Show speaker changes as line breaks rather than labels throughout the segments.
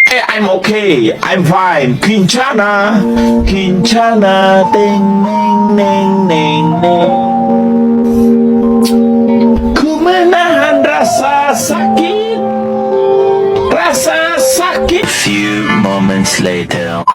I'm okay, I'm fine. Kincana, Kincana, ding, ding, ding, ding, ding. Ku menahan rasa sakit, rasa sakit. Few moments later.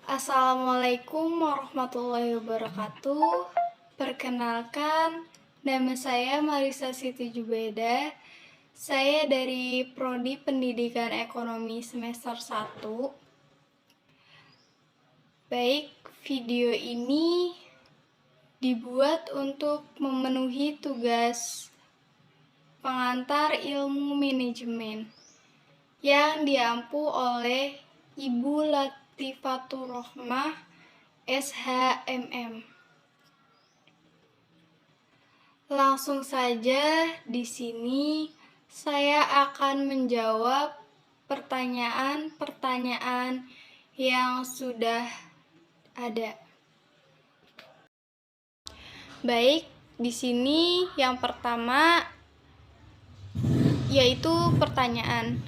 Assalamualaikum warahmatullahi wabarakatuh. Perkenalkan, nama saya Marisa Siti Jubeda. Saya dari Prodi Pendidikan Ekonomi semester 1. Baik, video ini dibuat untuk memenuhi tugas pengantar ilmu manajemen yang diampu oleh Ibu Latifatul Rohmah, SHMM. Langsung saja di sini saya akan menjawab pertanyaan-pertanyaan yang sudah ada. Baik, di sini yang pertama yaitu pertanyaan.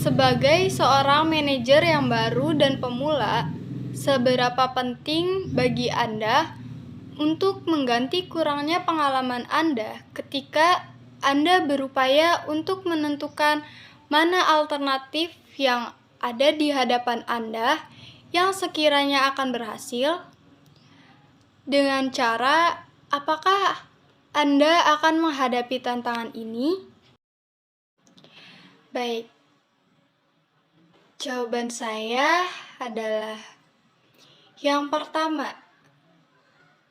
Sebagai seorang manajer yang baru dan pemula, seberapa penting bagi Anda untuk mengganti kurangnya pengalaman Anda ketika Anda berupaya untuk menentukan mana alternatif yang ada di hadapan Anda yang sekiranya akan berhasil? Dengan cara, apakah Anda akan menghadapi tantangan ini? Baik, jawaban saya adalah yang pertama,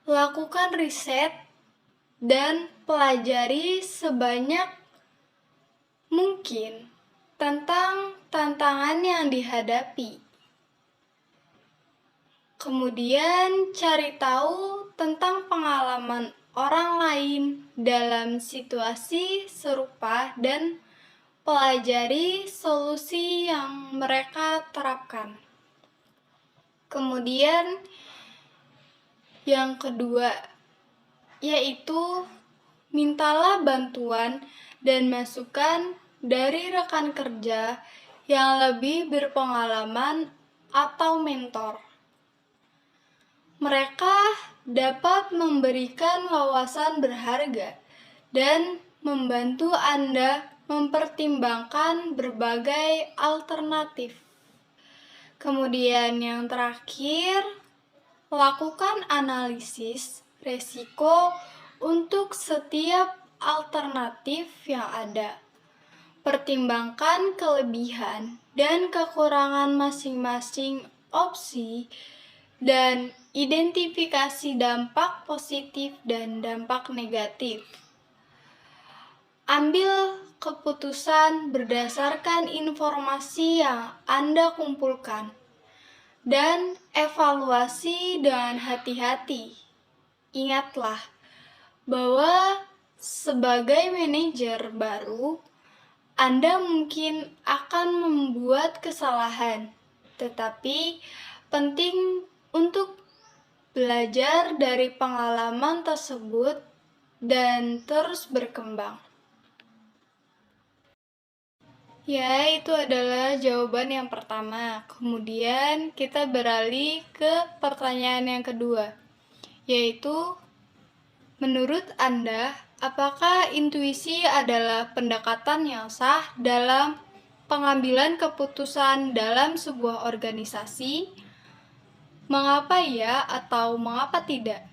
lakukan riset dan pelajari sebanyak mungkin tentang tantangan yang dihadapi. Kemudian cari tahu tentang pengalaman orang lain dalam situasi serupa dan pelajari solusi yang mereka terapkan. Kemudian yang kedua, yaitu mintalah bantuan dan masukan dari rekan kerja yang lebih berpengalaman atau mentor. Mereka dapat memberikan wawasan berharga dan membantu Anda mempertimbangkan berbagai alternatif. Kemudian yang terakhir, lakukan analisis resiko untuk setiap alternatif yang ada. Pertimbangkan kelebihan dan kekurangan masing-masing opsi dan identifikasi dampak positif dan dampak negatif. Ambil keputusan berdasarkan informasi yang Anda kumpulkan dan evaluasi dengan hati-hati. Ingatlah bahwa sebagai manajer baru, Anda mungkin akan membuat kesalahan, tetapi penting untuk belajar dari pengalaman tersebut dan terus berkembang. Ya, itu adalah jawaban yang pertama. Kemudian kita beralih ke pertanyaan yang kedua, yaitu menurut Anda, apakah intuisi adalah pendekatan yang sah dalam pengambilan keputusan dalam sebuah organisasi? Mengapa ya atau mengapa tidak?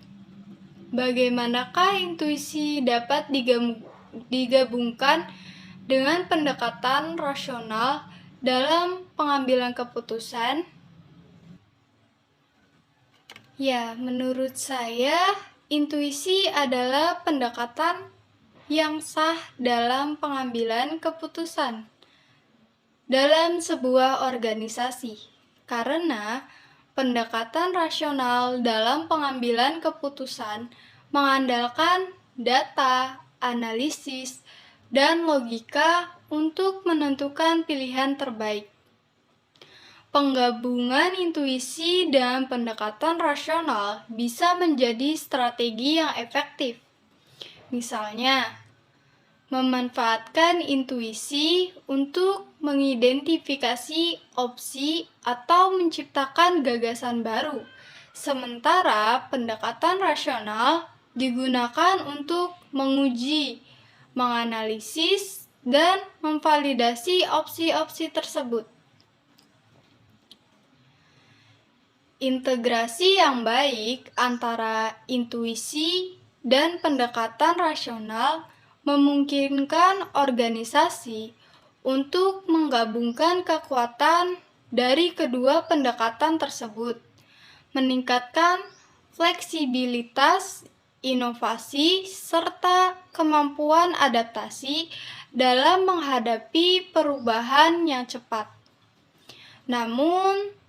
Bagaimanakah intuisi dapat digabungkan dengan pendekatan rasional dalam pengambilan keputusan? Ya, menurut saya, intuisi adalah pendekatan yang sah dalam pengambilan keputusan dalam sebuah organisasi, karena pendekatan rasional dalam pengambilan keputusan mengandalkan data, analisis, dan logika untuk menentukan pilihan terbaik. Penggabungan intuisi dan pendekatan rasional bisa menjadi strategi yang efektif. Misalnya, memanfaatkan intuisi untuk mengidentifikasi opsi atau menciptakan gagasan baru, sementara pendekatan rasional digunakan untuk menguji, menganalisis, dan memvalidasi opsi-opsi tersebut. Integrasi yang baik antara intuisi dan pendekatan rasional memungkinkan organisasi untuk menggabungkan kekuatan dari kedua pendekatan tersebut, meningkatkan fleksibilitas, inovasi, serta kemampuan adaptasi dalam menghadapi perubahan yang cepat. Namun,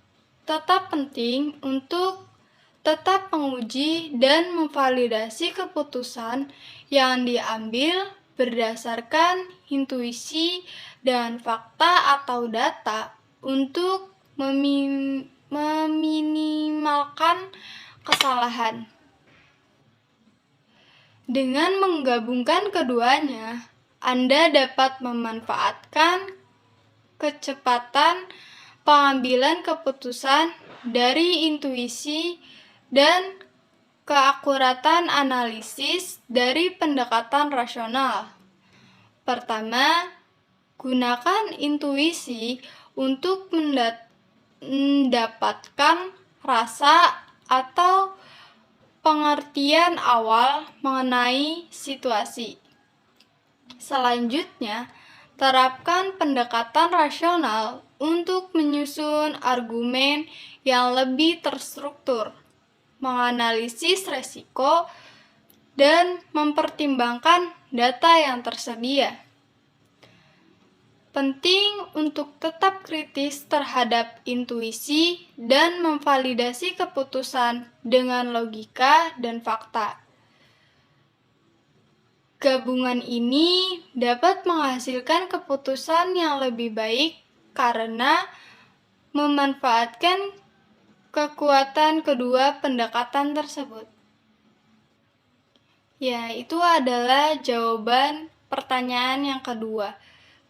tetap penting untuk tetap menguji dan memvalidasi keputusan yang diambil berdasarkan intuisi dan fakta atau data untuk meminimalkan kesalahan. Dengan menggabungkan keduanya, Anda dapat memanfaatkan kecepatan pengambilan keputusan dari intuisi dan keakuratan analisis dari pendekatan rasional. Pertama, gunakan intuisi untuk mendapatkan rasa atau pengertian awal mengenai situasi. Selanjutnya, terapkan pendekatan rasional untuk menyusun argumen yang lebih terstruktur, menganalisis resiko, dan mempertimbangkan data yang tersedia. Penting untuk tetap kritis terhadap intuisi dan memvalidasi keputusan dengan logika dan fakta. Gabungan ini dapat menghasilkan keputusan yang lebih baik karena memanfaatkan kekuatan kedua pendekatan tersebut. Ya, itu adalah jawaban pertanyaan yang kedua.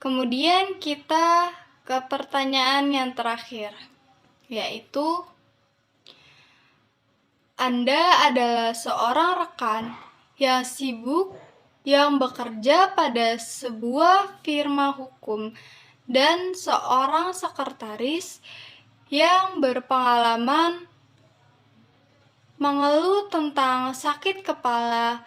Kemudian kita ke pertanyaan yang terakhir, yaitu Anda adalah seorang rekan yang sibuk yang bekerja pada sebuah firma hukum dan seorang sekretaris yang berpengalaman mengeluh tentang sakit kepala,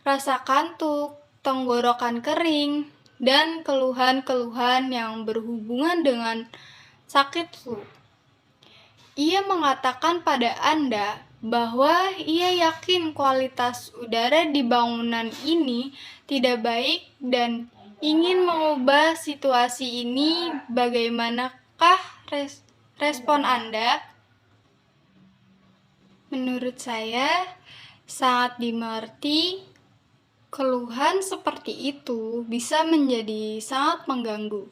rasa kantuk, tenggorokan kering, dan keluhan-keluhan yang berhubungan dengan sakit flu. Ia mengatakan pada Anda bahwa ia yakin kualitas udara di bangunan ini tidak baik dan ingin mengubah situasi ini. Bagaimanakah respon Anda? Menurut saya, sangat dimengerti. Keluhan seperti itu bisa menjadi sangat mengganggu.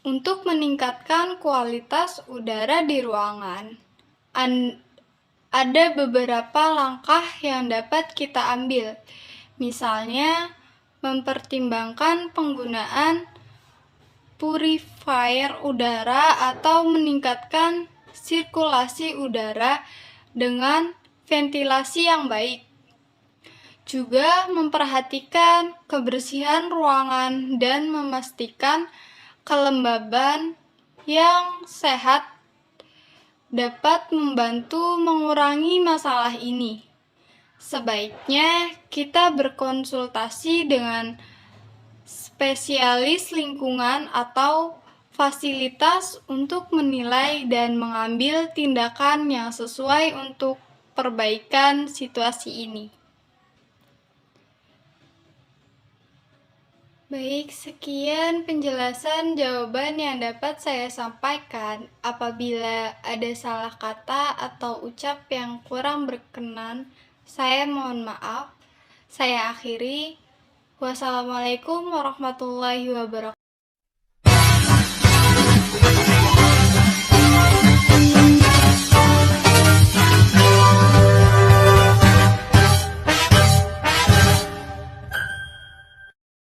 Untuk meningkatkan kualitas udara di ruangan, ada beberapa langkah yang dapat kita ambil. Misalnya, mempertimbangkan penggunaan purifier udara atau meningkatkan sirkulasi udara dengan ventilasi yang baik. Juga memperhatikan kebersihan ruangan dan memastikan kelembaban yang sehat dapat membantu mengurangi masalah ini. Sebaiknya kita berkonsultasi dengan spesialis lingkungan atau fasilitas untuk menilai dan mengambil tindakan yang sesuai untuk perbaikan situasi ini. Baik, sekian penjelasan jawaban yang dapat saya sampaikan. Apabila ada salah kata atau ucap yang kurang berkenan, saya mohon maaf. Saya akhiri. Wassalamualaikum warahmatullahi wabarakatuh.